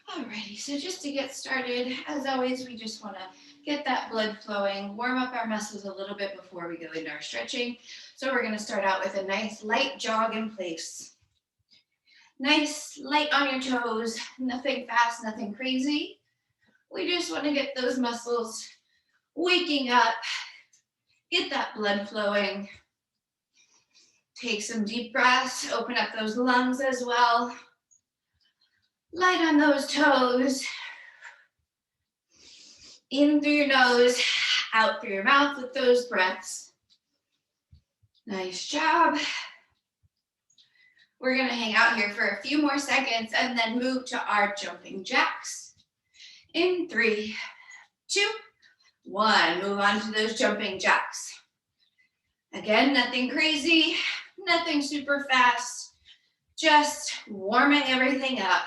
Alrighty, so just to get started, as always, we just want to get that blood flowing, warm up our muscles a little bit before we go into our stretching. So we're going to start out with a nice light jog in place. Nice, light on your toes, nothing fast, nothing crazy. We just want to get those muscles waking up, get that blood flowing. Take some deep breaths, open up those lungs as well. Light on those toes. In through your nose, out through your mouth with those breaths. Nice job. We're going to hang out here for a few more seconds and then move to our jumping jacks. In 3, 2, 1. Move on to those jumping jacks. Again, nothing crazy, nothing super fast, just warming everything up,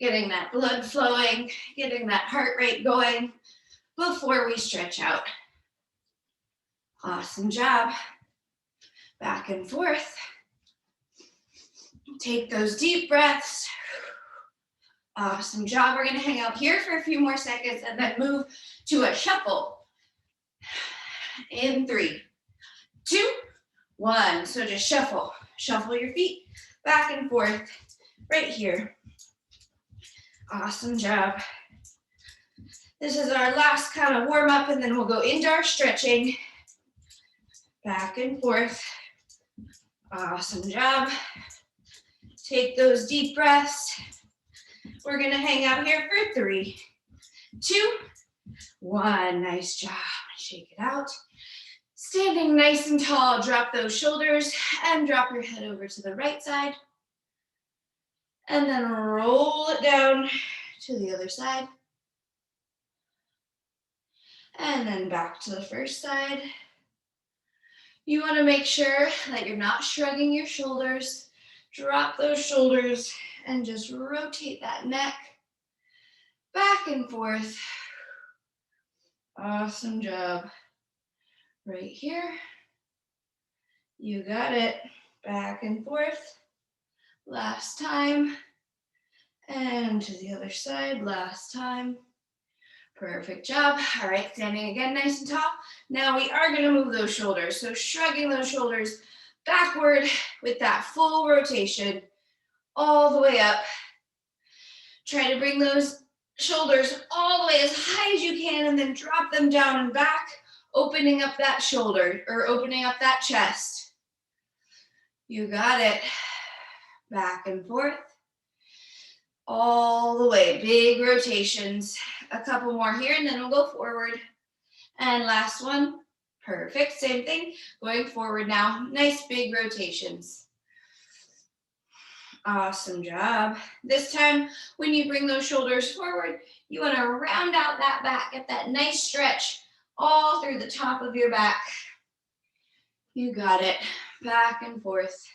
getting that blood flowing, getting that heart rate going before we stretch out. Awesome job. Back and forth. Take those deep breaths. Awesome job. We're going to hang out here for a few more seconds and then move to a shuffle. In 3, 2, 1. So just shuffle. Shuffle your feet back and forth right here. Awesome job. This is our last kind of warm up, and then we'll go into our stretching. Back and forth. Awesome job. Take those deep breaths. We're going to hang out here for 3, 2, 1. Nice job. Shake it out. Standing nice and tall, drop those shoulders and drop your head over to the right side. And then roll it down to the other side. And then back to the first side. You want to make sure that you're not shrugging your shoulders. Drop those shoulders and just rotate that neck back and forth. Awesome job. Right here. You got it. Back and forth. Last time. And to the other side. Last time. Perfect job. All right, standing again nice and tall. Now we are going to move those shoulders. So shrugging those shoulders backward with that full rotation all the way up. Try to bring those shoulders all the way as high as you can and then drop them down and back, opening up that shoulder or opening up that chest. You got it. Back and forth. All the way, big rotations. A couple more here and then we'll go forward. And last one, perfect, same thing, going forward now. Nice big rotations. Awesome job. This time, when you bring those shoulders forward, you want to round out that back, get that nice stretch all through the top of your back. You got it. Back and forth.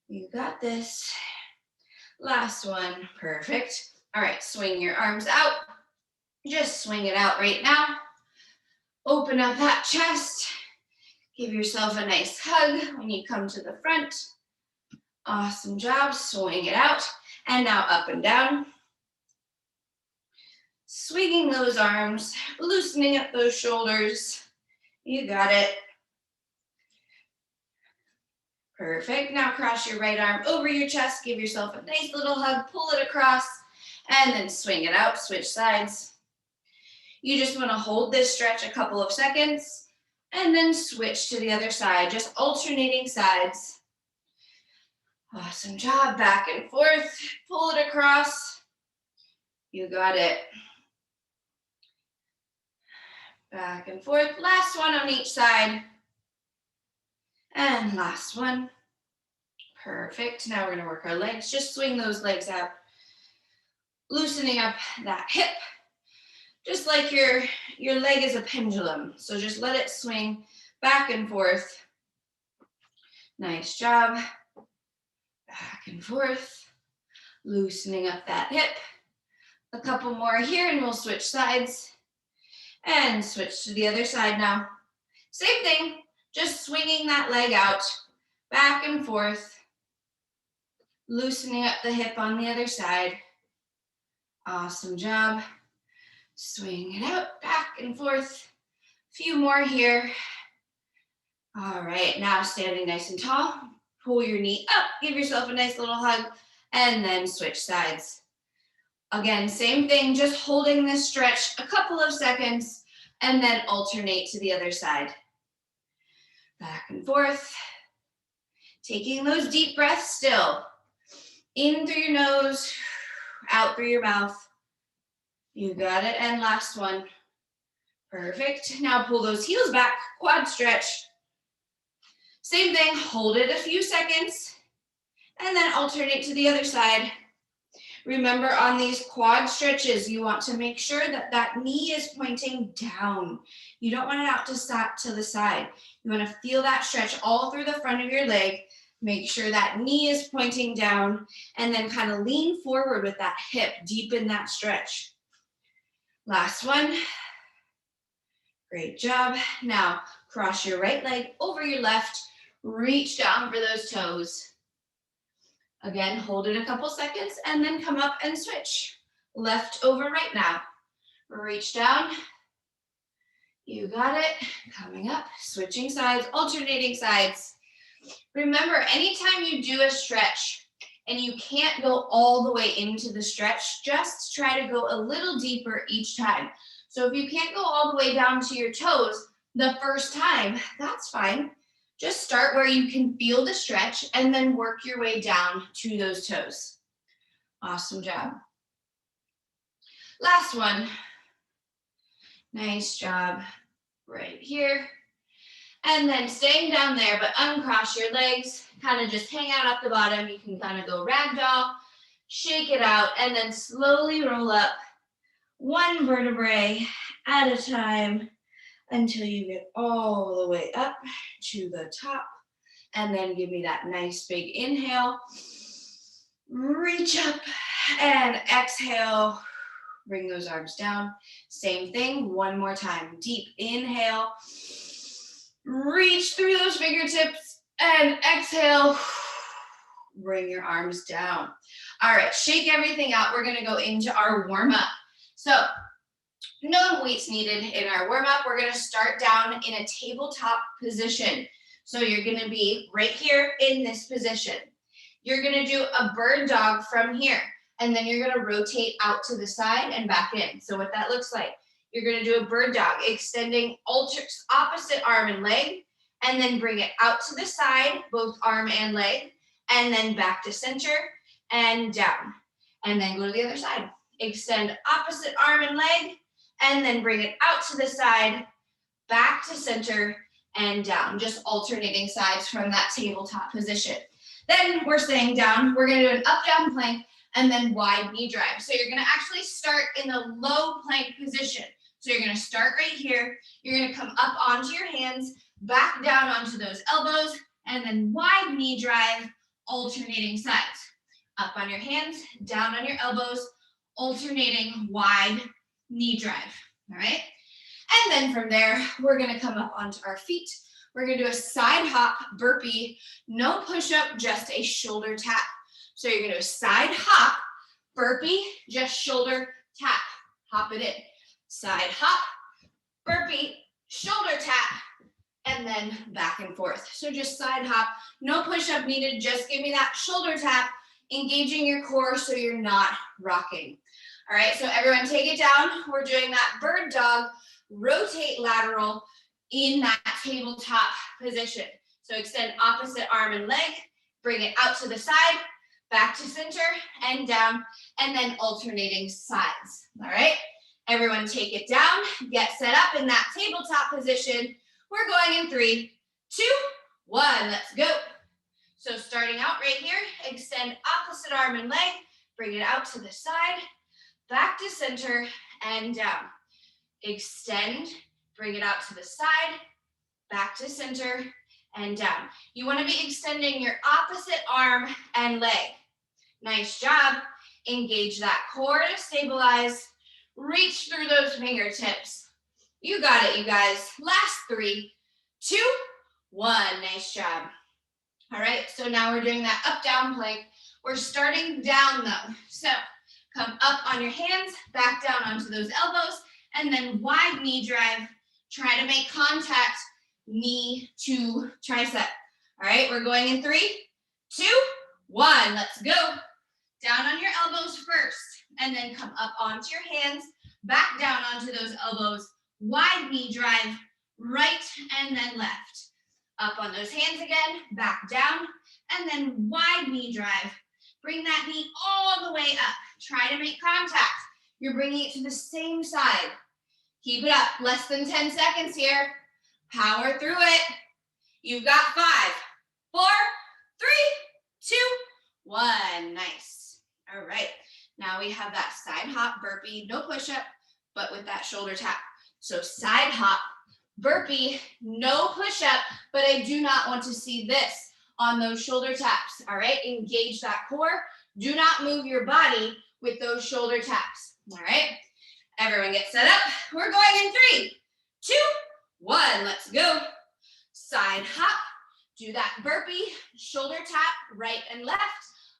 You got this. Last one, perfect. All right, swing your arms out. Just swing it out right now. Open up that chest. Give yourself a nice hug when you come to the front. Awesome job, swing it out. And now up and down. Swinging those arms, loosening up those shoulders. You got it. Perfect. Now cross your right arm over your chest. Give yourself a nice little hug. Pull it across and then swing it out. Switch sides. You just want to hold this stretch a couple of seconds and then switch to the other side. Just alternating sides. Awesome job. Back and forth. Pull it across. You got it. Back and forth. Last one on each side. And last one. Perfect. Now we're going to work our legs. Just swing those legs out. Loosening up that hip. Just like your leg is a pendulum. So just let it swing back and forth. Nice job. Back and forth. Loosening up that hip. A couple more here and we'll switch sides. And switch to the other side now. Same thing. Just swinging that leg out, back and forth, loosening up the hip on the other side. Awesome job. Swing it out, back and forth. A few more here. All right, now standing nice and tall. Pull your knee up, give yourself a nice little hug, and then switch sides. Again, same thing, just holding this stretch a couple of seconds, and then alternate to the other side. Back and forth. Taking those deep breaths still. In through your nose, out through your mouth. You got it, and last one. Perfect. Now pull those heels back, quad stretch. Same thing, hold it a few seconds, and then alternate to the other side. Remember, on these quad stretches, you want to make sure that that knee is pointing down. You don't want it out to the side. You want to feel that stretch all through the front of your leg. Make sure that knee is pointing down, and then kind of lean forward with that hip, deepen that stretch. Last one. Great job. Now, cross your right leg over your left. Reach down for those toes. Again, hold it a couple seconds and then come up and switch. Left over right now. Reach down. You got it. Coming up, switching sides, alternating sides. Remember, anytime you do a stretch and you can't go all the way into the stretch, just try to go a little deeper each time. So if you can't go all the way down to your toes the first time, that's fine. Just start where you can feel the stretch and then work your way down to those toes. Awesome job. Last one. Nice job right here. And then staying down there, but uncross your legs, kind of just hang out at the bottom. You can kind of go ragdoll, shake it out, and then slowly roll up one vertebrae at a time until you get all the way up to the top. And then give me that nice big inhale. Reach up and exhale. Bring those arms down. Same thing, one more time. Deep inhale. Reach through those fingertips and exhale. Bring your arms down. All right, shake everything out. We're gonna go into our warm-up. So, no weights needed in our warm-up. We're gonna start down in a tabletop position. So you're gonna be right here in this position. You're gonna do a bird dog from here, and then you're gonna rotate out to the side and back in. So what that looks like, you're gonna do a bird dog, extending opposite arm and leg, and then bring it out to the side, both arm and leg, and then back to center and down. And then go to the other side. Extend opposite arm and leg, and then bring it out to the side, back to center, and down. Just alternating sides from that tabletop position. Then we're staying down. We're gonna do an up-down plank and then wide knee drive. So you're gonna actually start in a low plank position. So you're gonna start right here. You're gonna come up onto your hands, back down onto those elbows, and then wide knee drive, alternating sides. Up on your hands, down on your elbows, alternating wide knee drive, all right? And then from there, we're gonna come up onto our feet. We're gonna do a side hop burpee, no push-up, just a shoulder tap. So you're gonna do a side hop, burpee, just shoulder tap, hop it in. Side hop, burpee, shoulder tap, and then back and forth. So just side hop, no push-up needed, just give me that shoulder tap, engaging your core so you're not rocking. All right, so everyone take it down. We're doing that bird dog, rotate lateral in that tabletop position. So extend opposite arm and leg, bring it out to the side, back to center and down, and then alternating sides, all right? Everyone take it down, get set up in that tabletop position. We're going in 3, 2, 1, let's go. So starting out right here, extend opposite arm and leg, bring it out to the side, back to center and down. Extend, bring it out to the side, back to center and down. You want to be extending your opposite arm and leg. Nice job. Engage that core to stabilize. Reach through those fingertips. You got it, you guys. Last 3, 2, 1. Nice job. All right, so now we're doing that up-down plank. We're starting down though. So Come up on your hands, back down onto those elbows, and then wide knee drive. Try to make contact, knee to tricep. All right, we're going in 3, 2, 1. Let's go. Down on your elbows first, and then come up onto your hands, back down onto those elbows, wide knee drive, right and then left. Up on those hands again, back down, and then wide knee drive. Bring that knee all the way up. Try to make contact. You're bringing it to the same side. Keep it up. Less than 10 seconds here. Power through it. You've got 5, 4, 3, 2, 1. Nice. All right. Now we have that side hop burpee, no push-up, but with that shoulder tap. So side hop, burpee, no push-up, but I do not want to see this on those shoulder taps. All right. Engage that core. Do not move your body with those shoulder taps. All right. Everyone get set up. We're going in 3, 2, 1. Let's go. Side hop. Do that burpee, shoulder tap, right and left.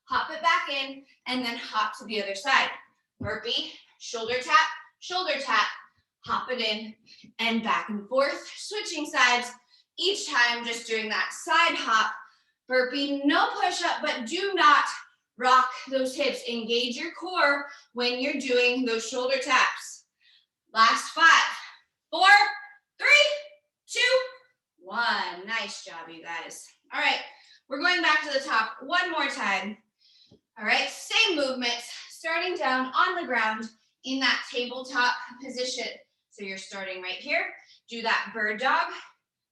Hop it back in, and then hop to the other side. Burpee, shoulder tap, hop it in, and back and forth. Switching sides. Each time just doing that side hop. Burpee, no push-up, but do not rock those hips. Engage your core when you're doing those shoulder taps. Last 5, 4, 3, 2, 1. Nice job, you guys. All right, we're going back to the top one more time. All right, same movements, starting down on the ground in that tabletop position. So you're starting right here. Do that bird dog.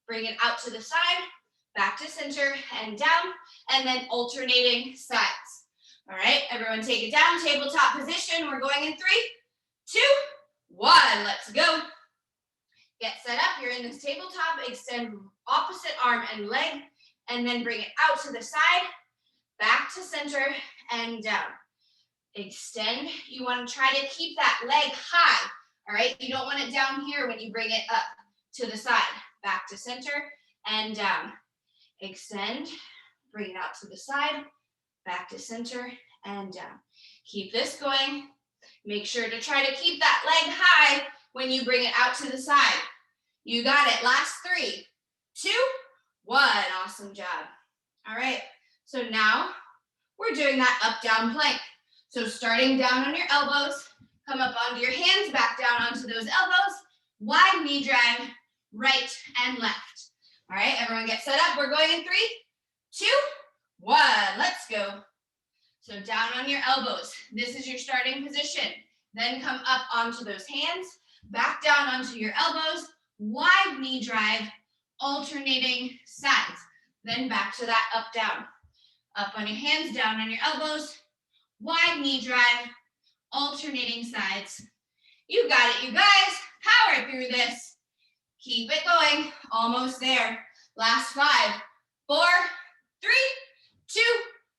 Bring it out to the side, back to center and down, and then alternating sides. All right, everyone take it down, tabletop position. We're going in 3, 2, 1. Let's go. Get set up. You're in this tabletop. Extend opposite arm and leg, and then bring it out to the side, back to center and down. Extend. You want to try to keep that leg high. All right. You don't want it down here when you bring it up to the side. Back to center and down. Extend. Bring it out to the side. Back to center and down. Keep this going. Make sure to try to keep that leg high when you bring it out to the side. You got it. Last 3, 2, 1. Awesome job. All right. So now we're doing that up down plank. So starting down on your elbows, come up onto your hands, back down onto those elbows, wide knee drive, right and left. All right, everyone get set up. We're going in 3, 2, 1. Let's go. So down on your elbows. This is your starting position. Then come up onto those hands, back down onto your elbows, wide knee drive, alternating sides. Then back to that up down. Up on your hands, down on your elbows, wide knee drive, alternating sides. You got it, you guys. Power through this. Keep it going. Almost there. Last 5, 4, 3, 2,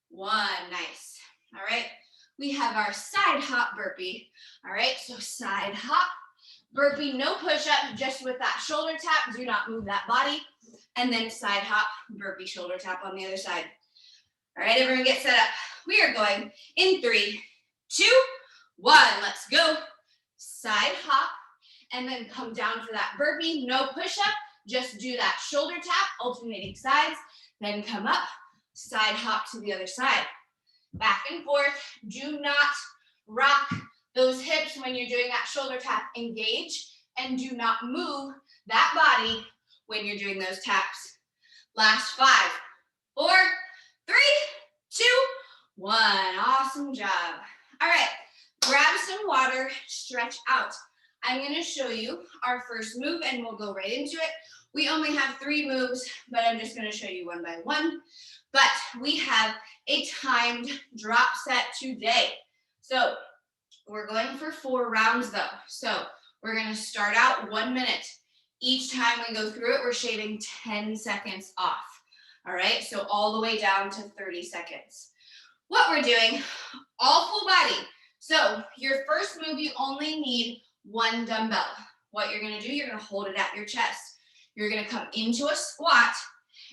1. Nice. All right. We have our side hop burpee. All right. So side hop, burpee, no push-up, just with that shoulder tap. Do not move that body. And then side hop, burpee, shoulder tap on the other side. All right, everyone get set up. We are going in 3, 2, 1. Let's go. Side hop, and then come down for that burpee, no push-up. Just do that shoulder tap, alternating sides. Then come up, side hop to the other side. Back and forth. Do not rock those hips when you're doing that shoulder tap. Engage, and do not move that body when you're doing those taps. Last 5, 4, 3, 2, 1. Awesome job. All right, grab some water, stretch out. I'm going to show you our first move, and we'll go right into it. We only have 3 moves, but I'm just going to show you one by one. But we have a timed drop set today. So we're going for 4 rounds, though. So we're going to start out 1 minute. Each time we go through it, we're shaving 10 seconds off. All right, so all the way down to 30 seconds. What we're doing, all full body. So your first move, you only need 1 dumbbell. What you're gonna do, you're gonna hold it at your chest. You're gonna come into a squat,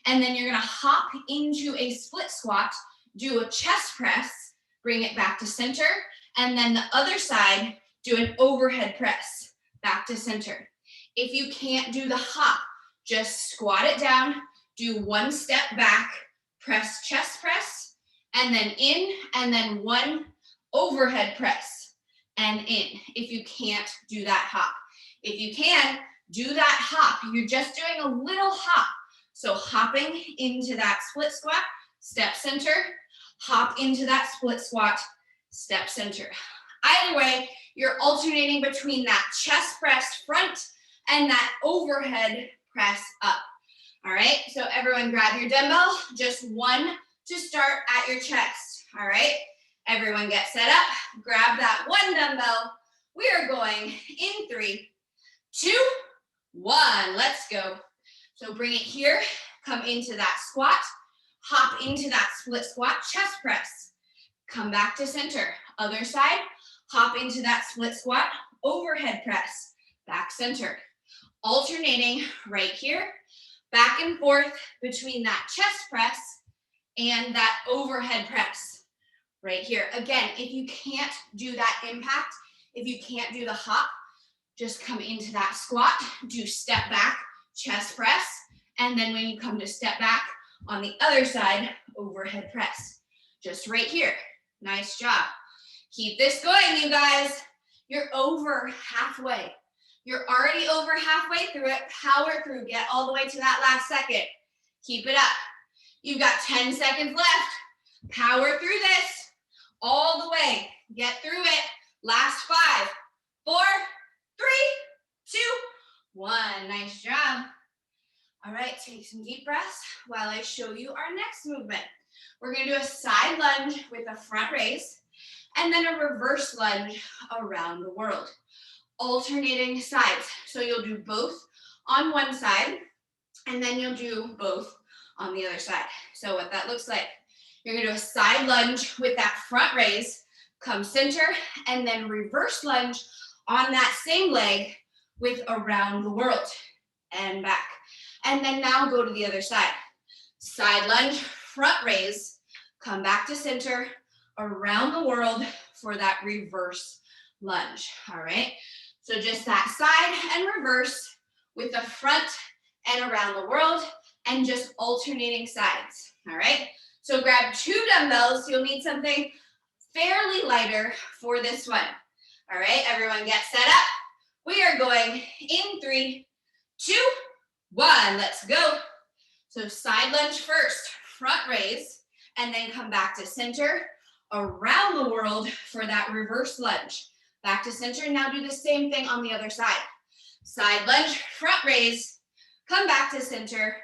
and then you're gonna hop into a split squat, do a chest press, bring it back to center, And then the other side, do an overhead press, back to center. If you can't do the hop, just squat it down, do one step back, press, chest press, and then in, and then one overhead press, and in, if you can't do that hop. If you can, do that hop. You're just doing a little hop. So hopping into that split squat, step center, hop into that split squat, step center. Either way, you're alternating between that chest press front and that overhead press up. All right, so everyone grab your dumbbell, just one to start at your chest. All right, everyone get set up, grab that one dumbbell. We are going in 3, 2, 1, let's go. So bring it here, come into that squat, hop into that split squat, chest press. Come back to center, other side, hop into that split squat, overhead press, back center. Alternating right here, back and forth between that chest press and that overhead press right here. Again, if you can't do that impact, if you can't do the hop, just come into that squat, do step back, chest press, and then when you come to step back on the other side, overhead press. Just right here. Nice job. Keep this going, you guys. You're over halfway. You're already over halfway through it. Power through. Get all the way to that last second. Keep it up. You've got 10 seconds left. Power through this all the way. Get through it. Last 5, 4, 3, 2, 1. Nice job. All right, take some deep breaths while I show you our next movement. We're going to do a side lunge with a front raise and then a reverse lunge around the world. Alternating sides. So you'll do both on one side and then you'll do both on the other side. So what that looks like, you're going to do a side lunge with that front raise, come center, and then reverse lunge on that same leg with around the world and back. And then now go to the other side. Side lunge, front raise, come back to center, around the world for that reverse lunge. All right. So just that side and reverse with the front and around the world and just alternating sides. All right. So grab 2 dumbbells. You'll need something fairly lighter for this one. All right. Everyone get set up. We are going in 3, 2, 1. Let's go. So side lunge first, front raise, and then come back to center, around the world for that reverse lunge. Back to center, now do the same thing on the other side. Side lunge, front raise, come back to center,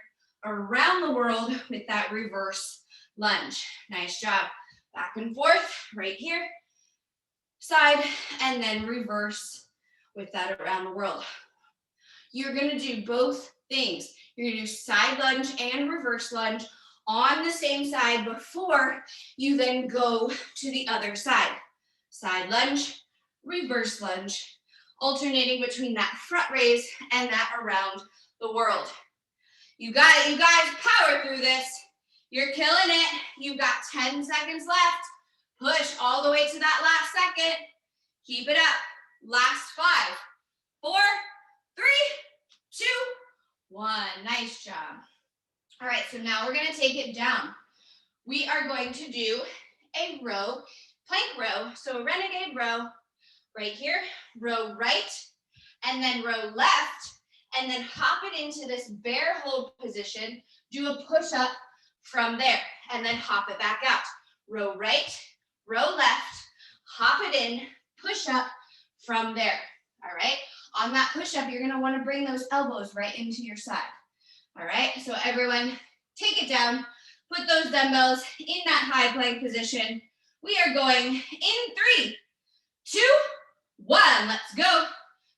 around the world with that reverse lunge. Nice job. Back and forth, right here. Side, and then reverse with that around the world. You're gonna do both things. You're gonna do side lunge and reverse lunge on the same side before you then go to the other side. Side lunge, reverse lunge, alternating between that front raise and that around the world. You got it, you guys, power through this. You're killing it. You've got 10 seconds left. Push all the way to that last second. Keep it up. Last 5, 4, 3, 2, 1. Nice job. All right, so now we're gonna take it down. We are going to do a row, plank row. So a renegade row right here, row right, and then row left, and then hop it into this bear hold position. Do a push up from there, and then hop it back out. Row right, row left, hop it in, push up from there. All right, on that push up, you're gonna wanna bring those elbows right into your side. All right, so everyone take it down, put those dumbbells in that high plank position. We are going in 3, 2, 1, let's go.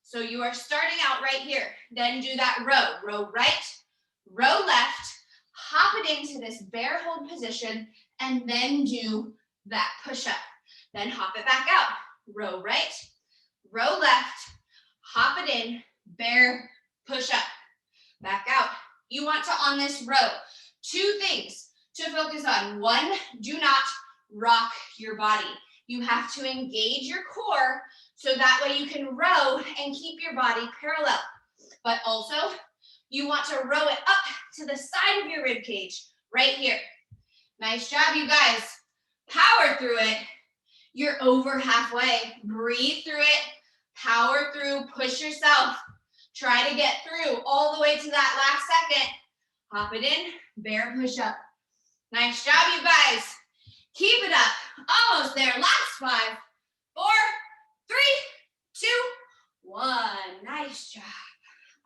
So you are starting out right here. Then do that row right, row left, hop it into this bear hold position, and then do that push up. Then hop it back out. Row right, row left, hop it in, bear, push up, back out. You want to, on this row, 2 things to focus on. 1, do not rock your body. You have to engage your core so that way you can row and keep your body parallel. But also, you want to row it up to the side of your rib cage, right here. Nice job, you guys. Power through it. You're over halfway. Breathe through it. Power through. Push yourself. Try to get through all the way to that last second. Hop it in. Bear push up. Nice job, you guys. Keep it up. Almost there. Last 5, 4, 3, 2, 1. Nice job.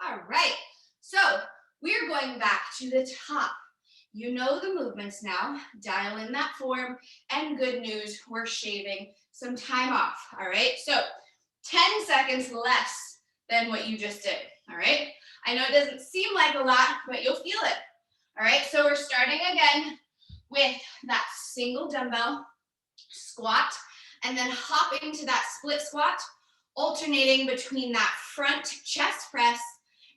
All right. So we're going back to the top. You know the movements now. Dial in that form. And good news, we're shaving some time off. All right. So 10 seconds less than what you just did. All right. I know it doesn't seem like a lot, but you'll feel it. All right. So we're starting again with that single dumbbell squat and then hopping to that split squat, alternating between that front chest press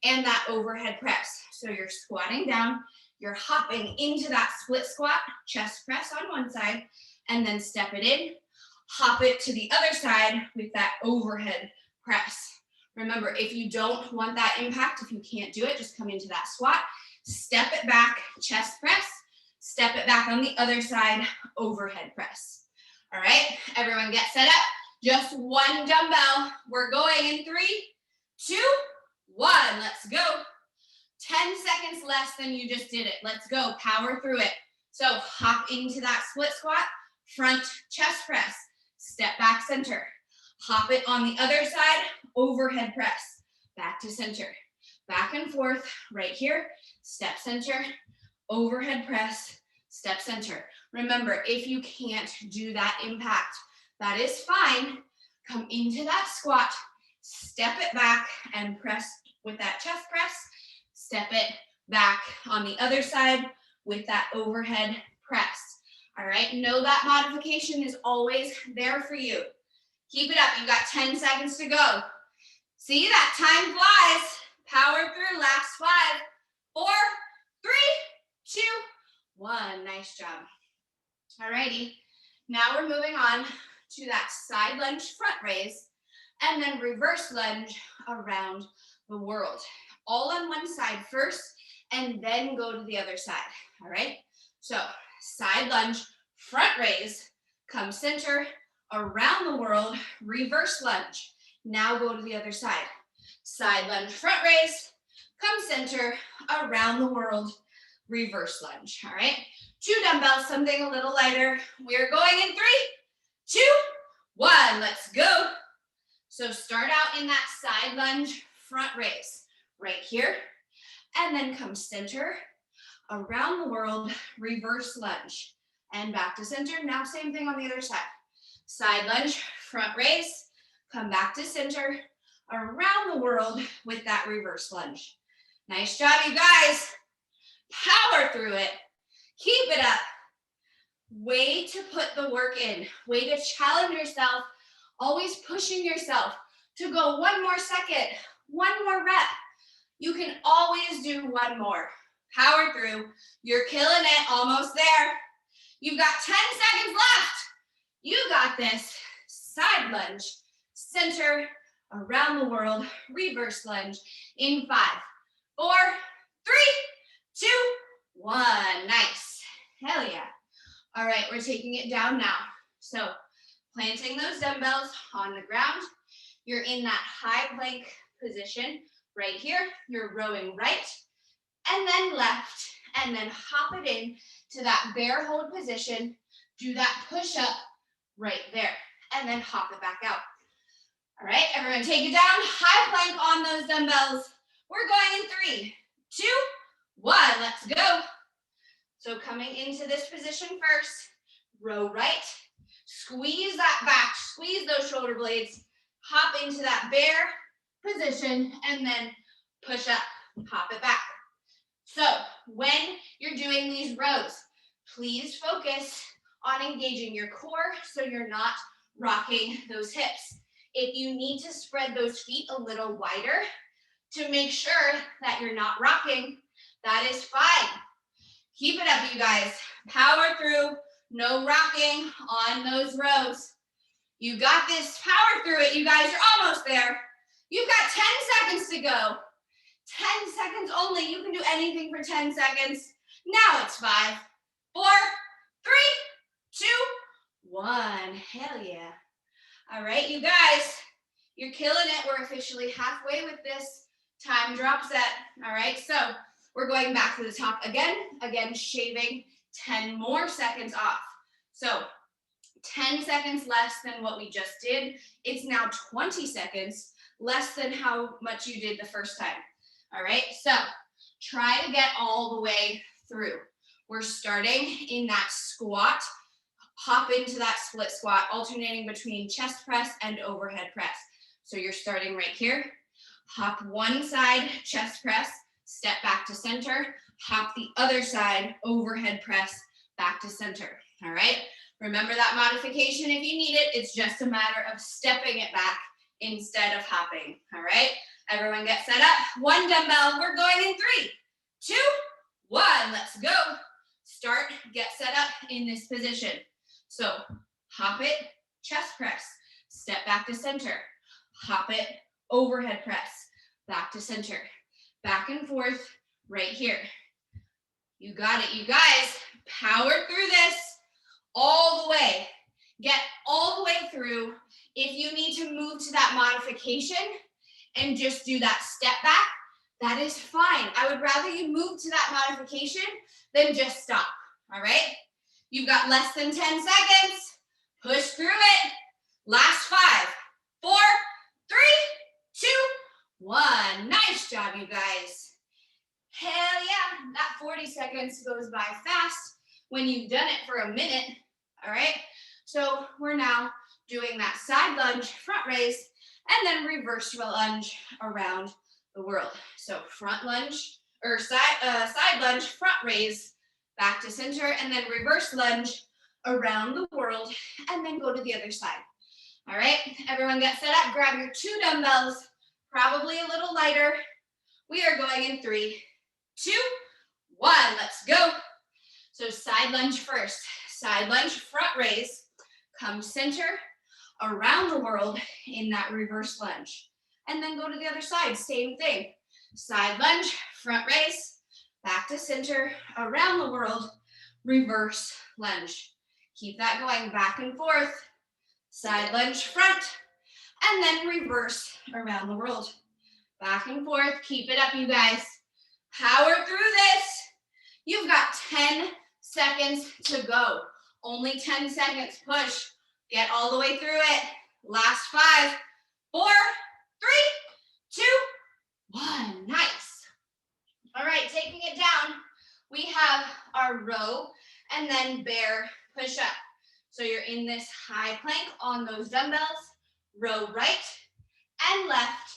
and that overhead press. So you're squatting down, you're hopping into that split squat, chest press on one side, and then step it in, hop it to the other side with that overhead press. Remember, if you don't want that impact, if you can't do it, just come into that squat, step it back, chest press, step it back on the other side, overhead press. All right, everyone get set up. Just one dumbbell. We're going in 3, 2, 1. Let's go. 10 seconds less than you just did it. Let's go. Power through it. So hop into that split squat, front chest press, step back center. Hop it on the other side, overhead press, back to center. Back and forth, right here, step center, overhead press, step center. Remember, if you can't do that impact, that is fine. Come into that squat, step it back and press with that chest press, step it back on the other side with that overhead press. All right, know that modification is always there for you. Keep it up, you've got 10 seconds to go. See, that time flies. Power through, last 5, 4, 3, 2, 1. Nice job. All righty, now we're moving on to that side lunge front raise and then reverse lunge around the world. All on one side first and then go to the other side, all right? So side lunge, front raise, come center, around the world, reverse lunge. Now go to the other side. Side lunge, front raise, come center, around the world, reverse lunge, all right? 2 dumbbells, something a little lighter. We're going in 3, 2, 1, let's go. So start out in that side lunge, front raise, right here, and then come center, around the world, reverse lunge, and back to center. Now same thing on the other side. Side lunge, front raise, come back to center, around the world with that reverse lunge. Nice job, you guys. Power through it. Keep it up. Way to put the work in. Way to challenge yourself. Always pushing yourself to go 1 more second, 1 more rep. You can always do 1 more. Power through. You're killing it. Almost there. You've got 10 seconds left. You got this. Side lunge, center, around the world, reverse lunge in 5, 4, 3, 2, 1. Nice. Hell yeah. All right, we're taking it down now. So planting those dumbbells on the ground. You're in that high plank position right here. You're rowing right and then left and then hop it in to that bear hold position. Do that push up right there and then hop it back out. All right, everyone take it down. High plank on those dumbbells. We're going in 3, 2, 1. Let's go. So coming into this position first, row right, squeeze that back, squeeze those shoulder blades, hop into that bear position, and then push up, hop it back. So when you're doing these rows, please focus on engaging your core so you're not rocking those hips. If you need to spread those feet a little wider to make sure that you're not rocking, that is fine. Keep it up, you guys. Power through, no rocking on those rows. You got this. Power through it, you guys. You're almost there. You've got 10 seconds to go. 10 seconds only. You can do anything for 10 seconds. Now it's 5, 4, 3, 2, 1. Hell yeah. All right, you guys, you're killing it. We're officially halfway with this time drop set. All right, so we're going back to the top again, shaving 10 more seconds off. So 10 seconds less than what we just did. It's now 20 seconds less than how much you did the first time. All right, so try to get all the way through. We're starting in that squat. Hop into that split squat, alternating between chest press and overhead press. So you're starting right here. Hop one side, chest press, step back to center. Hop the other side, overhead press, back to center. All right, remember that modification if you need it. It's just a matter of stepping it back instead of hopping. All right, everyone get set up. One dumbbell, we're going in 3, 2, 1. Let's go. Start, get set up in this position. So hop it, chest press, step back to center, hop it, overhead press, back to center, back and forth right here. You got it, you guys. Power through this all the way. Get all the way through. If you need to move to that modification and just do that step back, that is fine. I would rather you move to that modification than just stop, all right? You've got less than 10 seconds. Push through it. Last 5, 4, 3, 2, 1. Nice job, you guys. Hell yeah. That 40 seconds goes by fast when you've done it for a minute. All right. So we're now doing that side lunge, front raise, and then reverse lunge around the world. So front lunge or side lunge, front raise, back to center, and then reverse lunge around the world, and then go to the other side. All right, everyone get set up. Grab your 2 dumbbells, probably a little lighter. We are going in 3, 2, 1. Let's go. So side lunge first. Side lunge, front raise. Come center, around the world in that reverse lunge. And then go to the other side, same thing. Side lunge, front raise. Back to center, around the world, reverse lunge. Keep that going back and forth. Side lunge front, and then reverse around the world. Back and forth, keep it up, you guys. Power through this. You've got 10 seconds to go. Only 10 seconds, push. Get all the way through it. Last 5, 4, 3, 2, 1. Nice. All right, taking it down, we have our row and then bear push-up. So you're in this high plank on those dumbbells, row right and left,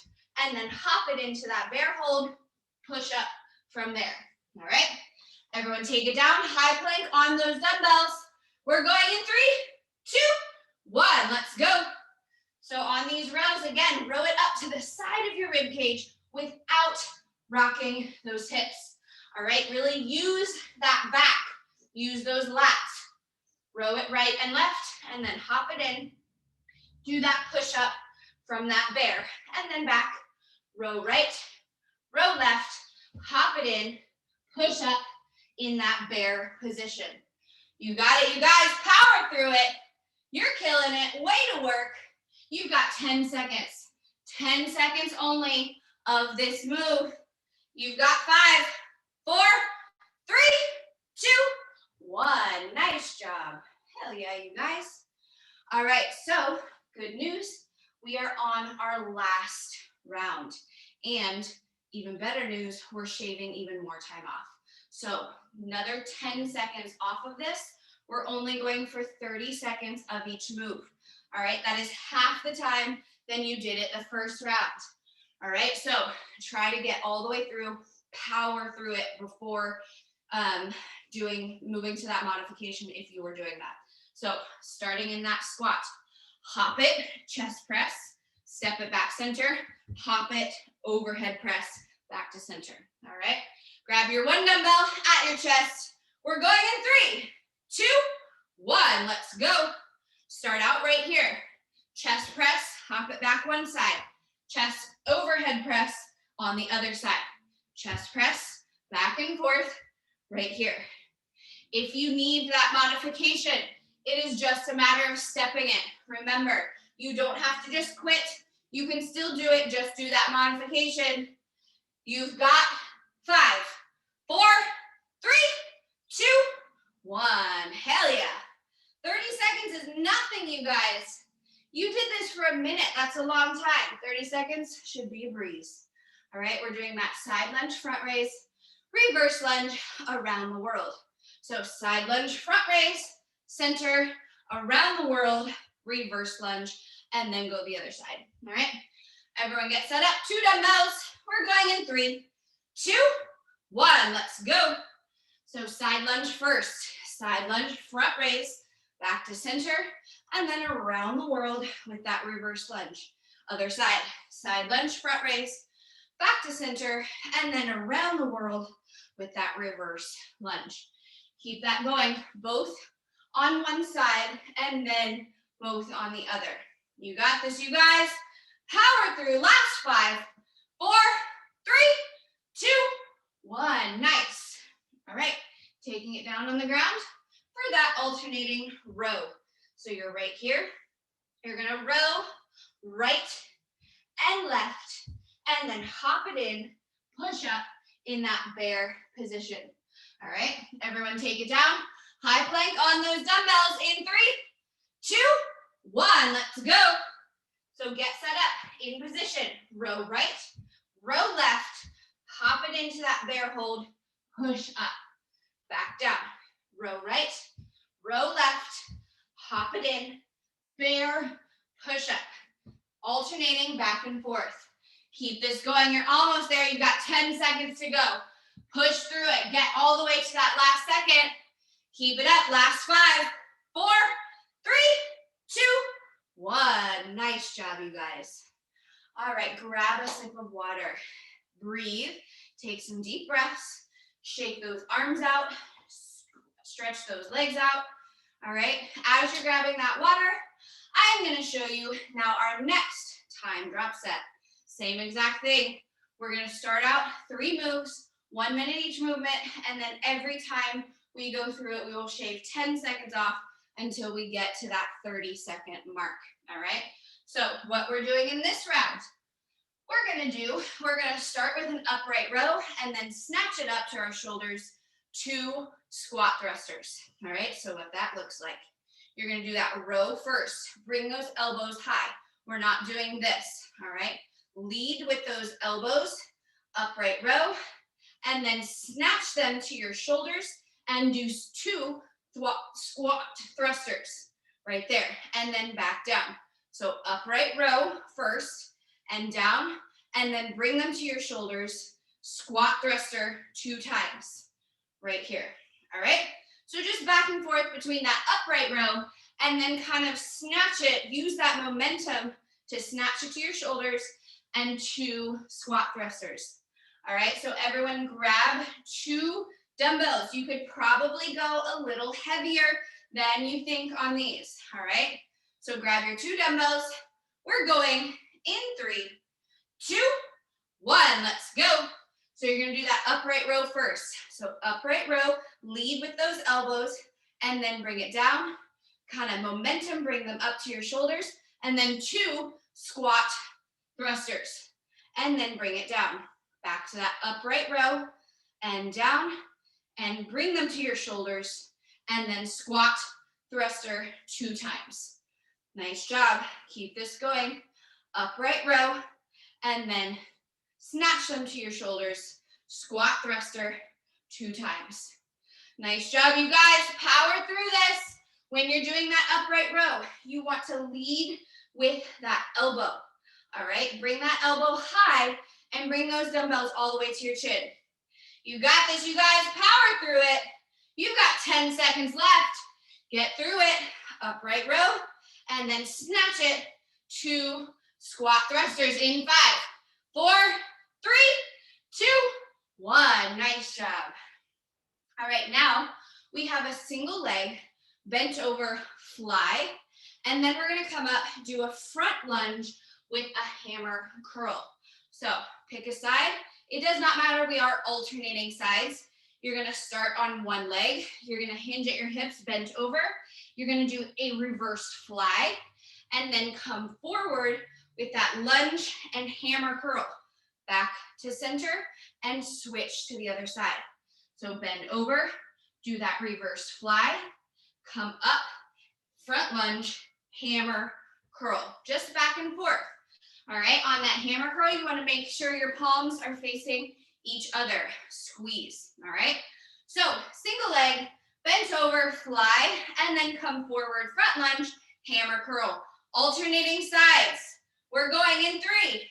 and then hop it into that bear hold, push up from there. All right, everyone take it down, high plank on those dumbbells. We're going in 3, 2, 1, let's go. So on these rows, again, row it up to the side of your rib cage without rocking those hips. All right, really use that back. Use those lats. Row it right and left, and then hop it in. Do that push up from that bear, and then back. Row right, row left, hop it in, push up in that bear position. You got it, you guys. Power through it. You're killing it. Way to work. You've got 10 seconds. 10 seconds only of this move. You've got 5, 4, 3, 2, 1. Nice job. Hell yeah, you guys. All right, so good news. We are on our last round. And even better news, we're shaving even more time off. So another 10 seconds off of this. We're only going for 30 seconds of each move. All right, that is half the time than you did it the first round. All right, so try to get all the way through, power through it before moving to that modification if you were doing that. So starting in that squat, hop it, chest press, step it back center, hop it, overhead press, back to center. All right, grab your 1 dumbbell at your chest. We're going in 3, 2, 1. Let's go. Start out right here. Chest press, hop it back one side. Chest overhead press on the other side. Chest press, back and forth, right here. If you need that modification, it is just a matter of stepping it. Remember, you don't have to just quit. You can still do it, just do that modification. You've got 5, 4, 3, 2, 1. Hell yeah. 30 seconds is nothing, you guys. You did this for a minute. That's a long time. 30 seconds should be a breeze. All right, we're doing that side lunge, front raise, reverse lunge around the world. So side lunge, front raise, center, around the world, reverse lunge, and then go the other side. All right, everyone get set up. 2 dumbbells. We're going in 3, 2, 1. Let's go. So side lunge first. Side lunge, front raise, back to center, and then around the world with that reverse lunge. Other side. Side lunge, front raise, back to center, and then around the world with that reverse lunge. Keep that going, both on one side and then both on the other. You got this, you guys. Power through. Last 5, 4, 3, 2, 1. Nice. All right, taking it down on the ground for that alternating row. So you're right here. You're gonna row right and left, and then hop it in, push up in that bear position. All right, everyone take it down. High plank on those dumbbells in 3, 2, 1. Let's go. So get set up in position. Row right, row left, hop it into that bear hold, push up, back down. Row right, row left, hop it in, bear, push up. Alternating back and forth. Keep this going. You're almost there. You've got 10 seconds to go. Push through it. Get all the way to that last second. Keep it up. Last 5, 4, 3, 2, 1. Nice job, you guys. All right, grab a sip of water. Breathe. Take some deep breaths. Shake those arms out. Stretch those legs out. All right, as you're grabbing that water, I'm going to show you now our next time drop set. Same exact thing. We're going to start out 3 moves, 1 minute each movement, and then every time we go through it, we will shave 10 seconds off until we get to that 30-second mark. All right, so what we're doing in this round, we're going to start with an upright row and then snatch it up to our shoulders, 2 squat thrusters. All right, so what that looks like. You're going to do that row first. Bring those elbows high. We're not doing this, all right? Lead with those elbows, upright row, and then snatch them to your shoulders and do 2 squat thrusters right there, and then back down. So upright row first and down, and then bring them to your shoulders, squat thruster 2 times right here, all right? So just back and forth between that upright row and then kind of snatch it, use that momentum to snatch it to your shoulders and 2 squat thrusters. All right, so everyone grab 2 dumbbells. You could probably go a little heavier than you think on these, all right? So grab your 2 dumbbells. We're going in 3, 2, 1, let's go. So you're gonna do that upright row first. So upright row, lead with those elbows, and then bring it down. Kind of momentum, bring them up to your shoulders, and then 2 squat thrusters. And then bring it down. Back to that upright row, and down, and bring them to your shoulders, and then squat thruster 2 times. Nice job. Keep this going. Upright row, and then snatch them to your shoulders, squat thruster 2 times. Nice job, you guys. Power through this. When you're doing that upright row, you want to lead with that elbow. All right, bring that elbow high and bring those dumbbells all the way to your chin. You got this, you guys. Power through it. You've got 10 seconds left. Get through it. Upright row, and then snatch it. 2 squat thrusters in 5, 4, 3, 2, 1. Nice job. All right, now we have a single leg bent over fly, And then we're gonna come up, do a front lunge with a hammer curl. So pick a side. It does not matter, we are alternating sides. You're gonna start on one leg. You're gonna hinge at your hips, bent over. You're gonna do a reverse fly and then come forward with that lunge and hammer curl. Back to center and switch to the other side. So bend over, do that reverse fly, come up, front lunge, hammer, curl. Just back and forth. All right, on that hammer curl, you want to make sure your palms are facing each other. Squeeze, all right? So single leg, bent over, fly, and then come forward, front lunge, hammer curl. Alternating sides. We're going in 3,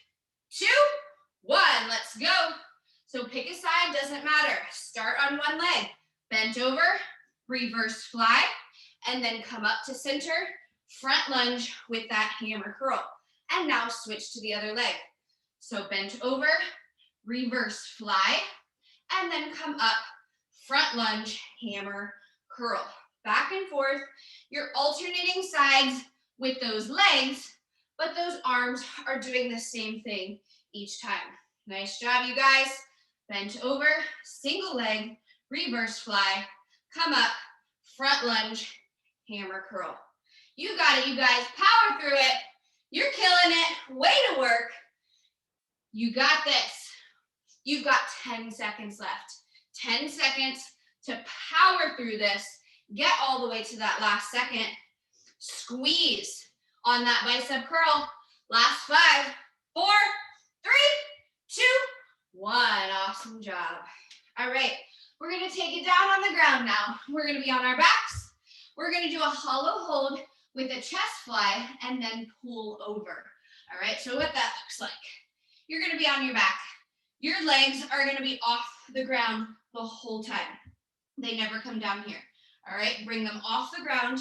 2, 1. Let's go. So pick a side, doesn't matter. Start on one leg, bent over, reverse fly, and then come up to center, front lunge with that hammer curl. And now switch to the other leg. So bent over, reverse fly, and then come up, front lunge, hammer, curl. Back and forth. You're alternating sides with those legs, but those arms are doing the same thing each time. Nice job, you guys. Bent over, single leg, reverse fly, come up, front lunge, hammer curl. You got it, you guys. Power through it. You're killing it. Way to work. You got this. You've got 10 seconds left. 10 seconds to power through this. Get all the way to that last second. Squeeze on that bicep curl. Last 5, 4, 3, 2, 1. Awesome job. All right. We're going to take it down on the ground now. We're going to be on our backs. We're going to do a hollow hold with a chest fly and then pull over. All right, so what that looks like. You're gonna be on your back. Your legs are gonna be off the ground the whole time. They never come down here. All right, bring them off the ground.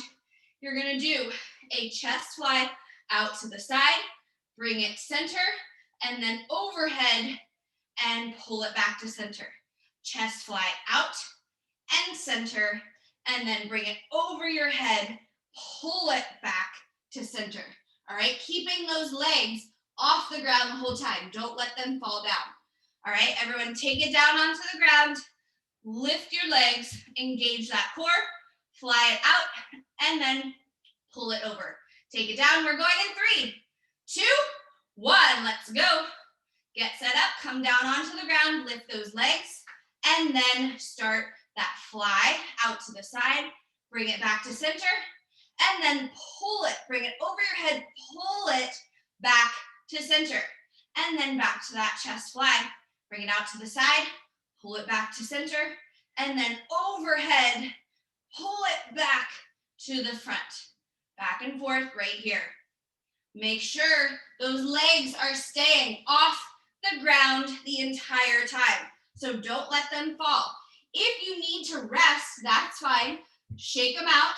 You're gonna do a chest fly out to the side, bring it center, and then overhead and pull it back to center. Chest fly out and center, and then bring it over your head, pull it back to center. All right, keeping those legs off the ground the whole time. Don't let them fall down. All right, everyone take it down onto the ground, lift your legs, engage that core, fly it out, and then pull it over. Take it down, we're going in 3, 2, 1, let's go. Get set up, come down onto the ground, lift those legs, and then start that fly out to the side, bring it back to center, and then pull it, bring it over your head, pull it back to center, and then back to that chest fly. Bring it out to the side, pull it back to center, and then overhead, pull it back to the front. Back and forth right here. Make sure those legs are staying off the ground the entire time. So don't let them fall. If you need to rest, that's fine. Shake them out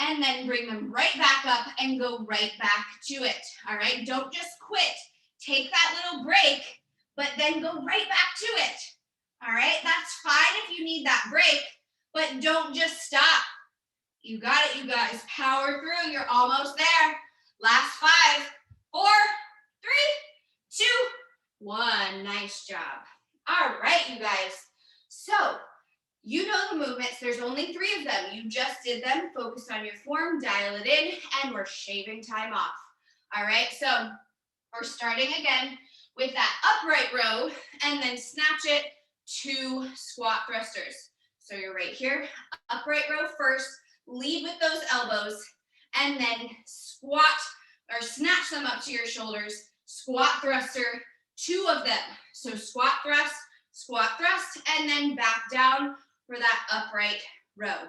and then bring them right back up and go right back to it. All right, don't just quit. Take that little break, but then go right back to it. All right, that's fine if you need that break, but don't just stop. You got it, you guys. Power through, you're almost there. Last 5, 4, 3, 2, 1. Nice job. All right, you guys. So, you know the movements. There's only 3 of them. You just did them. Focus on your form, dial it in, and we're shaving time off. All right, so we're starting again with that upright row, and then snatch it to squat thrusters. So you're right here, upright row first, lead with those elbows, and then squat or snatch them up to your shoulders, squat thruster, 2 of them. So squat thrust, and then back down for that upright row.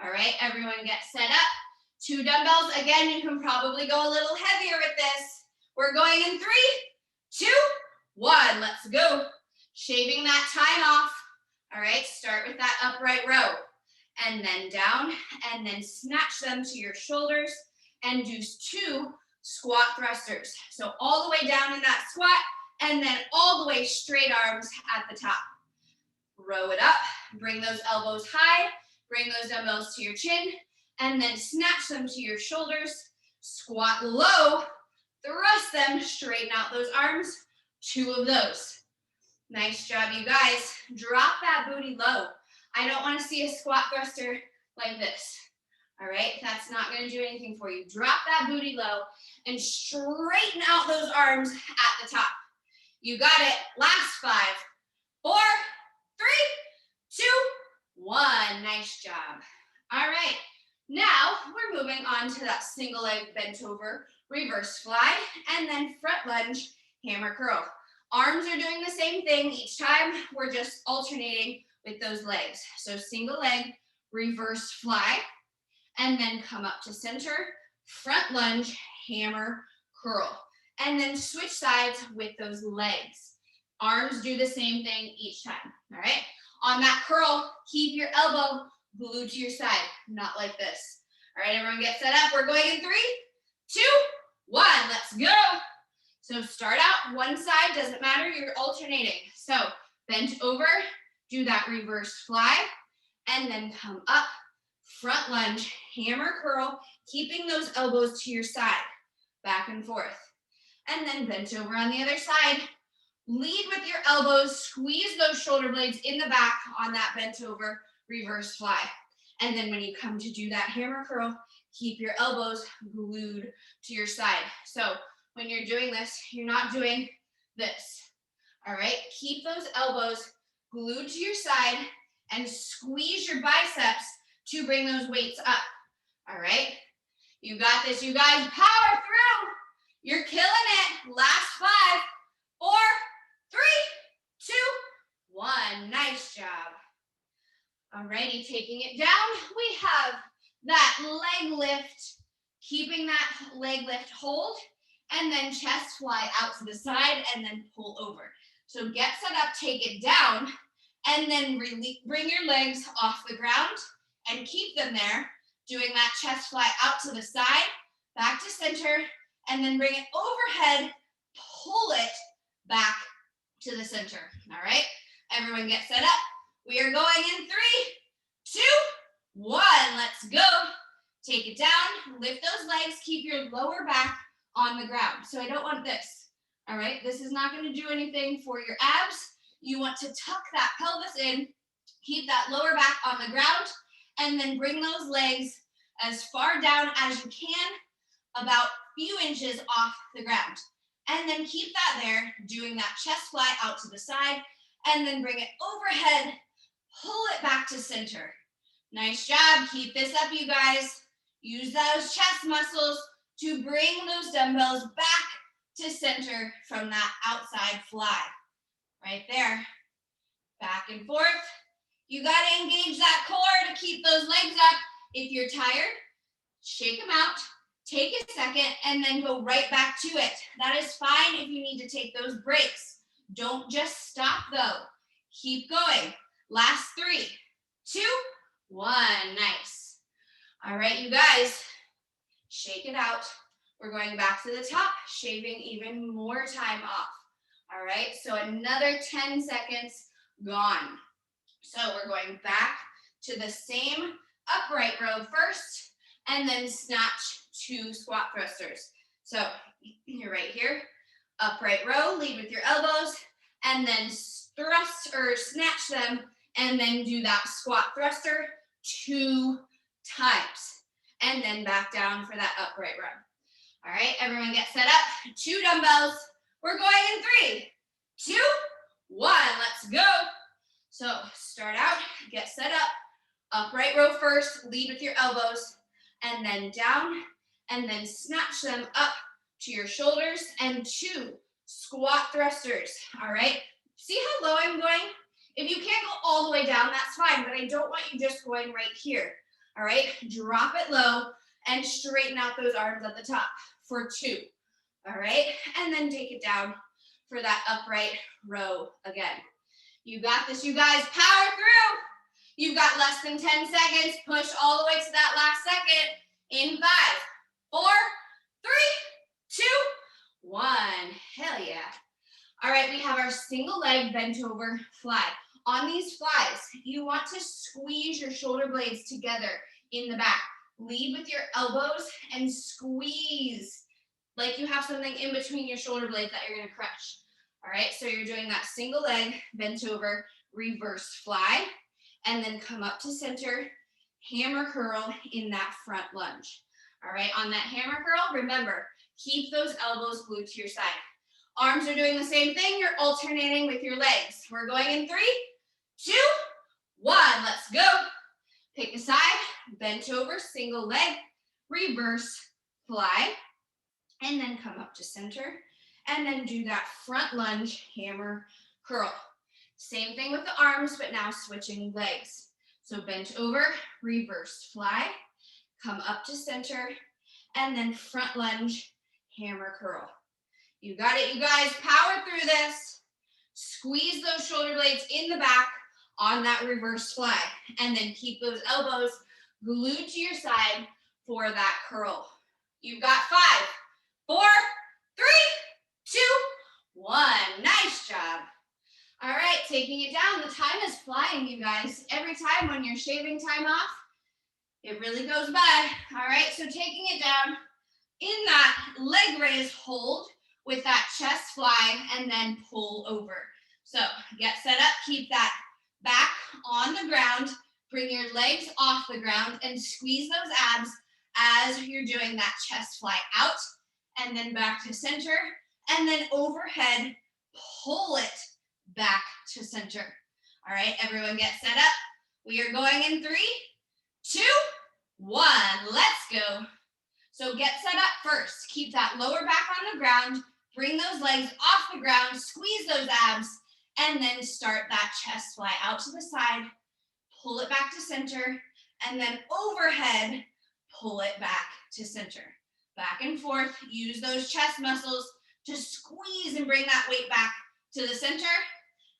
All right, everyone get set up. 2 dumbbells. Again, you can probably go a little heavier with this. We're going in 3, 2, 1. Let's go. Shaving that time off. All right, start with that upright row. And then down, and then snatch them to your shoulders and do 2 squat thrusters. So all the way down in that squat, and then all the way straight arms at the top. Row it up, bring those elbows high, bring those dumbbells to your chin, and then snatch them to your shoulders Squat low, thrust them, straighten out those arms, 2 of those. Nice job, you guys. Drop that booty low. I don't want to see a squat thruster like this. All right, that's not going to do anything for you. Drop that booty low and straighten out those arms at the top. You got it. Last 5, 4, 3, 2, 1. Nice job. All right, now we're moving on to that single leg bent over, reverse fly, and then front lunge, hammer curl. Arms are doing the same thing each time. We're just alternating with those legs. So single leg, reverse fly, and then come up to center, front lunge, hammer, curl. And then switch sides with those legs. Arms do the same thing each time, all right? On that curl, keep your elbow glued to your side, not like this. All right, everyone get set up. We're going in 3, 2, 1. Let's go. So start out one side, doesn't matter, you're alternating. So bent over, do that reverse fly, and then come up, front lunge, hammer curl, keeping those elbows to your side, back and forth. And then bent over on the other side. Lead with your elbows, squeeze those shoulder blades in the back on that bent over reverse fly. And then when you come to do that hammer curl, keep your elbows glued to your side. So when you're doing this, you're not doing this, all right? Keep those elbows glued to your side and squeeze your biceps to bring those weights up, all right? You got this, you guys, power through. You're killing it. Last 5, 4, 3, 2, 1. Nice job. Alrighty, taking it down, we have that leg lift, keeping that leg lift hold, and then chest fly out to the side and then pull over. So get set up, take it down, and then really bring your legs off the ground and keep them there, doing that chest fly out to the side, back to center, and then bring it overhead, pull it back to the center, all right? Everyone get set up. We are going in 3, 2, 1. Let's go. Take it down, lift those legs, keep your lower back on the ground. So I don't want this, all right? This is not going to do anything for your abs. You want to tuck that pelvis in, keep that lower back on the ground, and then bring those legs as far down as you can, about a few inches off the ground. And then keep that there, doing that chest fly out to the side, and then bring it overhead, pull it back to center. Nice job. Keep this up, you guys. Use those chest muscles to bring those dumbbells back to center from that outside fly. Right there. Back and forth. You got to engage that core to keep those legs up. If you're tired, shake them out. Take a second and then go right back to it. That is fine if you need to take those breaks. Don't just stop though. Keep going. Last 3, 2, 1. Nice. All right, you guys, shake it out. We're going back to the top, shaving even more time off. All right, so another 10 seconds gone. So we're going back to the same upright row first, and then snatch 2 squat thrusters. So you're right here, upright row, lead with your elbows, and then thrust or snatch them, and then do that squat thruster 2 times, and then back down for that upright row. All right, everyone get set up. 2 dumbbells. We're going in 3, 2, 1. Let's go. So start out, get set up, upright row first, lead with your elbows, and then down, and then snatch them up to your shoulders, and 2 squat thrusters. All right, see how low I'm going? If you can't go all the way down, that's fine, but I don't want you just going right here. All right, drop it low and straighten out those arms at the top for 2. All right, and then take it down for that upright row again. You got this, you guys. Power through. You've got less than 10 seconds. Push all the way to that last second. In 5, 4, 3, 2, 1. Hell yeah. All right, we have our single leg bent over fly. On these flies, you want to squeeze your shoulder blades together in the back. Lead with your elbows and squeeze like you have something in between your shoulder blades that you're gonna crush. All right, so you're doing that single leg, bent over, reverse fly, and then come up to center, hammer curl in that front lunge. All right, on that hammer curl, remember, keep those elbows glued to your side. Arms are doing the same thing, you're alternating with your legs. We're going in 3, 2, 1, let's go. Pick a side, bent over, single leg, reverse fly, and then come up to center, and then do that front lunge, hammer curl. Same thing with the arms, but now switching legs. So bent over, reverse fly, come up to center, and then front lunge, hammer curl. You got it, you guys, power through this. Squeeze those shoulder blades in the back on that reverse fly, and then keep those elbows glued to your side for that curl. You've got 5, 4, 3, 2, 1. Nice job. All right, taking it down. The time is flying, you guys. Every time when you're shaving time off, it really goes by. All right, so taking it down in that leg raise hold with that chest fly and then pull over. So get set up, keep that back on the ground, bring your legs off the ground and squeeze those abs as you're doing that chest fly out and then back to center and then overhead, pull it back to center. All right, everyone get set up. We are going in 3, 2, 1, let's go. So get set up first. Keep that lower back on the ground, bring those legs off the ground, squeeze those abs, and then start that chest fly out to the side, pull it back to center, and then overhead, pull it back to center. Back and forth, use those chest muscles to squeeze and bring that weight back to the center,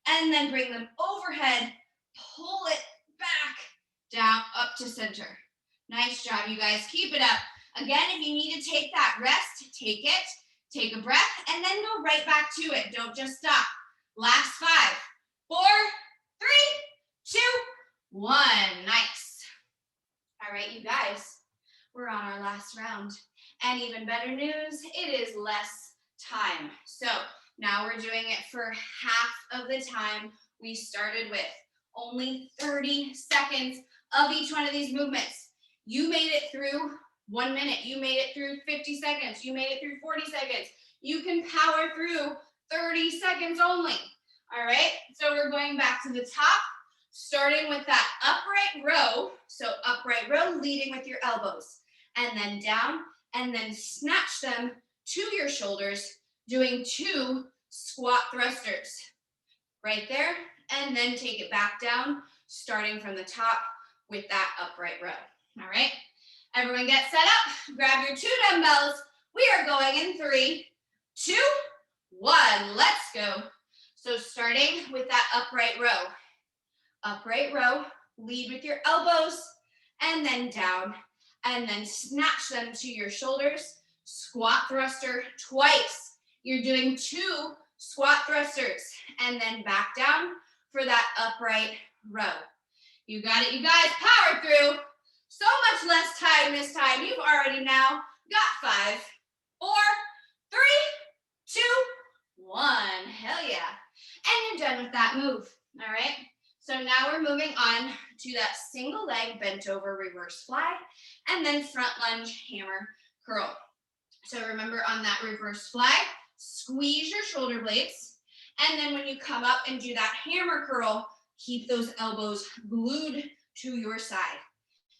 and then bring them overhead, pull it back down up to center. Nice job, you guys. Keep it up. Again, if you need to take that rest, take it, take a breath, and then go right back to it. Don't just stop. Last 5, 4, 3, 2, 1. Nice. All right, you guys, we're on our last round. And even better news, it is less time. So now we're doing it for half of the time we started with. Only 30 seconds of each one of these movements. You made it through 1 minute. You made it through 50 seconds. You made it through 40 seconds. You can power through 30 seconds only. All right, so we're going back to the top, starting with that upright row. So upright row, leading with your elbows, and then down, and then snatch them to your shoulders, doing 2 squat thrusters. Right there, and then take it back down, starting from the top with that upright row. All right, everyone get set up, grab your 2 dumbbells. We are going in 3, 2, 1, let's go. So starting with that upright row, lead with your elbows, and then down, and then snatch them to your shoulders, squat thruster twice. You're doing 2 squat thrusters, and then back down for that upright row. You got it, you guys, power through. So much less time this time. You've already now got 5, 4, 3, 2, 1. Hell yeah. And you're done with that move, all right? So now we're moving on to that single leg bent over reverse fly, and then front lunge hammer curl. So remember on that reverse fly, squeeze your shoulder blades, and then when you come up and do that hammer curl, keep those elbows glued to your side.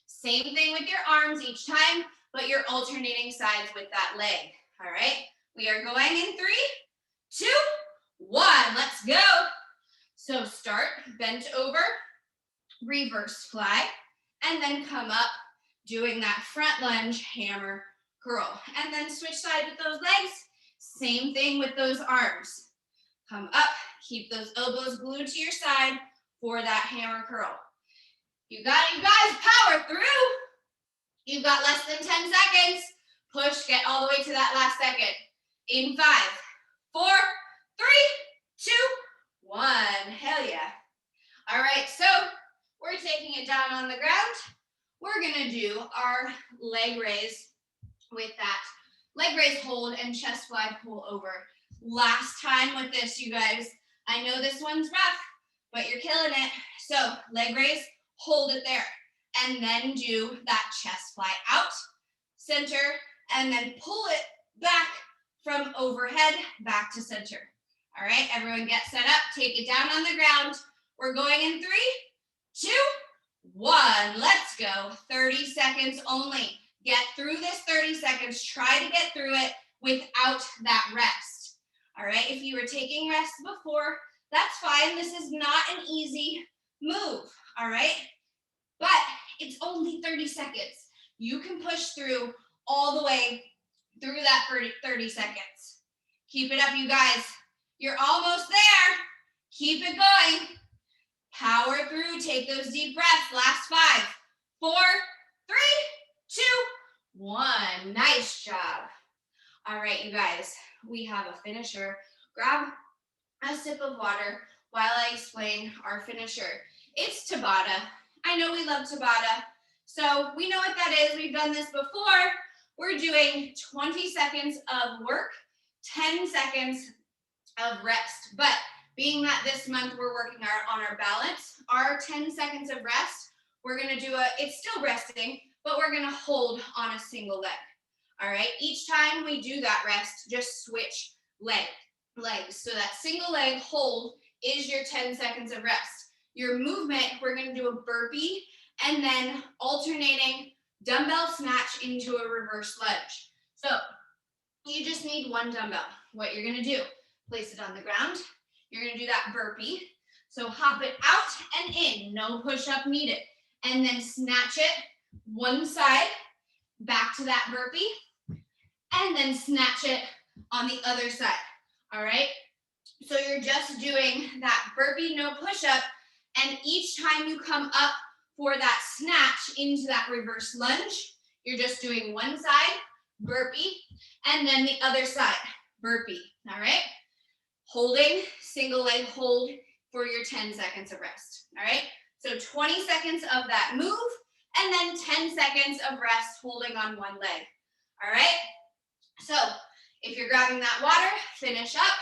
Same thing with your arms each time, but you're alternating sides with that leg, all right? We are going in 3, 2, 1, let's go. So start bent over, reverse fly, and then come up doing that front lunge hammer curl, and then switch sides with those legs. Same thing with those arms. Come up, keep those elbows glued to your side for that hammer curl. You got it, you guys, power through. You've got less than 10 seconds. Push, get all the way to that last second. In 5, 4, 3, 2, 1. Hell yeah. All right, so we're taking it down on the ground. we're gonna do our leg raise with that leg raise hold and chest fly pull over. Last time with this, you guys, I know this one's rough, but you're killing it. So leg raise, hold it there, and then do that chest fly out, center, and then pull it back from overhead back to center. All right, everyone get set up, take it down on the ground. We're going in 3, 2, 1, let's go. 30 seconds only. Get through this 30 seconds. Try to get through it without that rest. All right, if you were taking rest before, that's fine. This is not an easy move, all right? But it's only 30 seconds. You can push through all the way through that 30 seconds. Keep it up, you guys. You're almost there. Keep it going. Power through, take those deep breaths. Last 5, 4, 3, 2, 1. Nice job. All right, you guys, we have a finisher. Grab a sip of water while I explain our finisher. It's Tabata. I know we love Tabata, so we know what that is. We've done this before. We're doing 20 seconds of work, 10 seconds of rest. But being that this month we're working on our balance, our 10 seconds of rest, we're gonna do it's still resting, but we're gonna hold on a single leg. All right, each time we do that rest, just switch legs. So that single leg hold is your 10 seconds of rest. Your movement, we're gonna do a burpee and then alternating dumbbell snatch into a reverse lunge. So you just need one dumbbell. What you're gonna do, place it on the ground. You're gonna do that burpee. So hop it out and in, no push-up needed. And then snatch it one side, back to that burpee, and then snatch it on the other side, all right? So you're just doing that burpee, no push-up, and each time you come up for that snatch into that reverse lunge, you're just doing one side, burpee, and then the other side, burpee, all right? Holding, single leg hold for your 10 seconds of rest, all right? So 20 seconds of that move, and then 10 seconds of rest holding on one leg, all right? So if you're grabbing that water, finish up,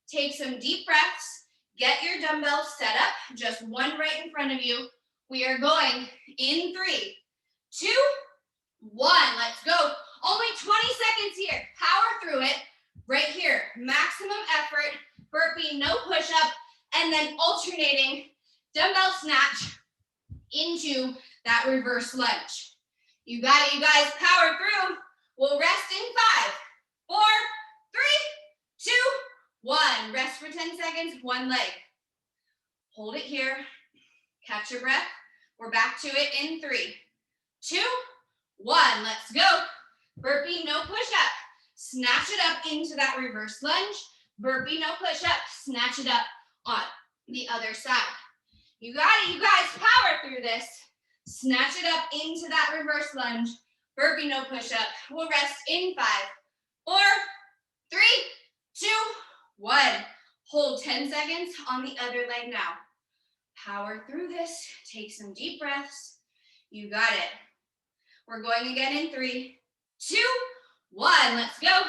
take some deep breaths, get your dumbbells set up, just one right in front of you. We are going in 3, 2, 1, let's go. Only 20 seconds here, power through it, right here, maximum effort, burpee, no push-up, and then alternating dumbbell snatch into that reverse lunge. You got it, you guys, power through. We'll rest in 5, 4, 3, 2, 1. Rest for 10 seconds, one leg. Hold it here, catch your breath. We're back to it in 3, 2, 1. Let's go. Burpee, no push-up. Snatch it up into that reverse lunge. Burpee, no push-up. Snatch it up on the other side. You got it, you guys, power through this. Snatch it up into that reverse lunge. Burpee, no push-up. We'll rest in 5, 4, 3, 2, 1. Hold 10 seconds on the other leg now. Power through this. Take some deep breaths. You got it. We're going again in 3, 2, 1. Let's go.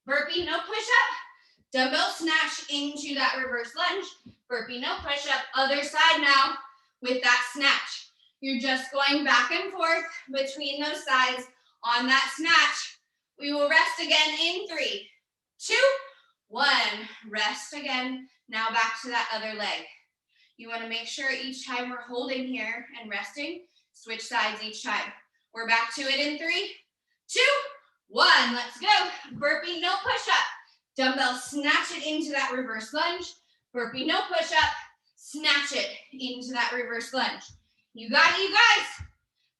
Burpee, no push-up. Dumbbell snatch into that reverse lunge. Burpee, no push-up. Other side now with that snatch. You're just going back and forth between those sides on that snatch. We will rest again in 3, 2, 1. Rest again. Now back to that other leg. You want to make sure each time we're holding here and resting, switch sides each time. We're back to it in 3, 2, 1. Let's go. Burpee, no push-up. Dumbbell, snatch it into that reverse lunge. Burpee, no push-up. Snatch it into that reverse lunge. You got it, you guys.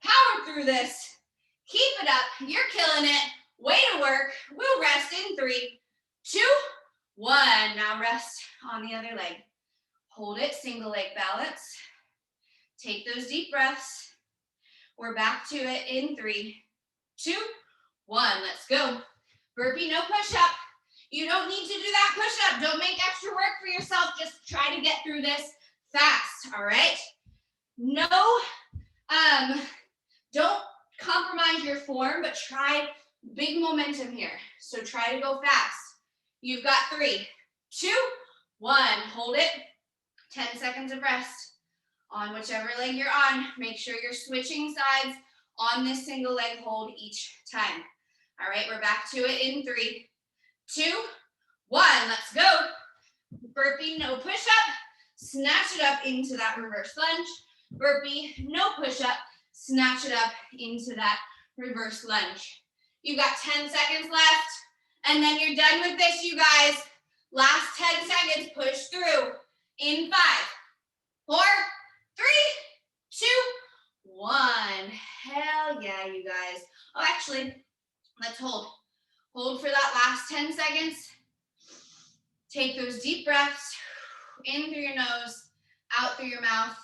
Power through this. Keep it up. You're killing it. Way to work. We'll rest in 3, 2, 1. Now rest on the other leg. Hold it, single leg balance. Take those deep breaths. We're back to it in 3, 2, 1. Let's go. Burpee, no push-up. You don't need to do that push-up. Don't make extra work for yourself. Just try to get through this fast, all right? No Don't compromise your form, but try big momentum here. So try to go fast. You've got 3, 2, 1. Hold it. 10 seconds of rest on whichever leg you're on. Make sure you're switching sides on this single leg hold each time. All right, we're back to it in 3, 2, 1. Let's go. Burpee, no push-up. Snatch it up into that reverse lunge. Burpee, no push-up. Snatch it up into that reverse lunge. You've got 10 seconds left, and then you're done with this, you guys. Last 10 seconds, push through. In 5, 4, 3, 2, 1. Hell yeah, you guys. Oh, actually, let's hold. Hold for that last 10 seconds. Take those deep breaths in through your nose, out through your mouth.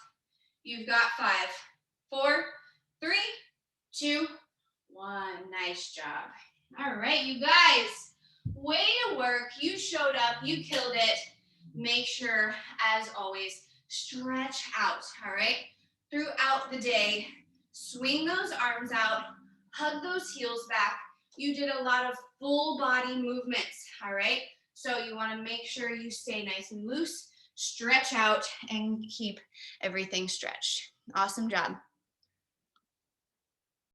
You've got 5, 4, 3, 2, 1. Nice job. All right, you guys, way to work. You showed up, you killed it. Make sure, as always, stretch out, all right? Throughout the day, swing those arms out, hug those heels back. You did a lot of full body movements, all right? So you want to make sure you stay nice and loose, stretch out, and keep everything stretched. Awesome job.